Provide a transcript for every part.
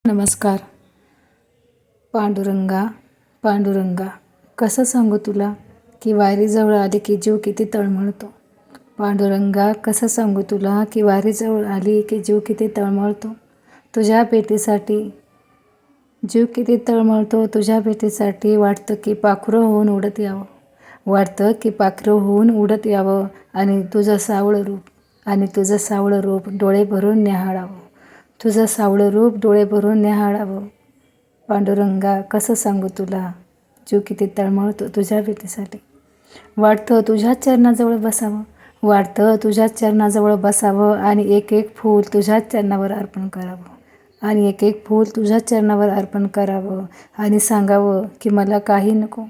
नमस्कार. पांडुरंगा पांडुरंगा, कसं सांगू तुला की वारी जवळ आली की जीव किती तळमळतो. पांडुरंगा, कसं सांगू तुला की वारी जवळ आली की जीव किती तळमळतो. तुझ्या भेटीसाठी जीव किती तळमळतो. तुझ्या भेटीसाठी वाटतं की पाखरं होऊन उडत यावं. वाटतं की पाखरं होऊन उडत यावं आणि तुझं सावळं रूप डोळे भरून न्याहाळावं. तुझं सावळं रूप डोळे भरून न्याहाळावं. पांडुरंगा, कसं सांगू तुला, जीव किती तळमळतो तुझ्या भेटीसाठी. वाटतं तुझ्याच चरणाजवळ बसावं. वाटतं तुझ्याच चरणाजवळ बसावं आणि एक एक फूल तुझ्याच चरणावर अर्पण करावं. आणि एक एक फूल तुझ्याच चरणावर अर्पण करावं आणि सांगावं की मला काही नको.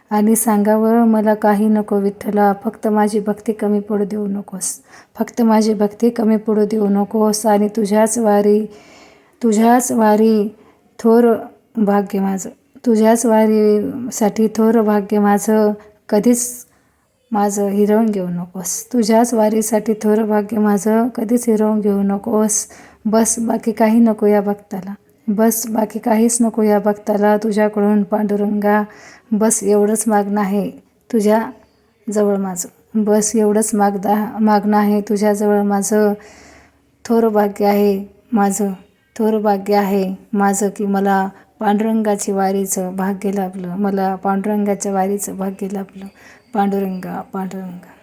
आणि सांगावं मला काही नको विठ्ठला, फक्त माझी भक्ती कमी पडू देऊ नकोस. फक्त माझी भक्ती कमी पडू देऊ नकोस. आणि तुझ्याच वारी थोर भाग्य माझं. तुझ्याच वारीसाठी थोर भाग्य माझं. कधीच माझं हिरावून घेऊ नकोस. तुझ्याच वारीसाठी थोर भाग्य माझं. कधीच हिरावून घेऊ नकोस. बस बाकी काही नको या भक्ताला. बस बाकी काहीच नको या भक्ताला तुझ्याकडून पांडुरंगा. बस एवढंच मागणं आहे तुझ्याजवळ माझं. बस एवढंच मागणं आहे तुझ्याजवळ माझं. थोर भाग्य आहे माझं. थोर भाग्य आहे माझं की मला पांडुरंगाची वारीचं भाग्य लाभलं. मला पांडुरंगाच्या वारीचं भाग्य लाभलं. पांडुरंगा पांडुरंगा.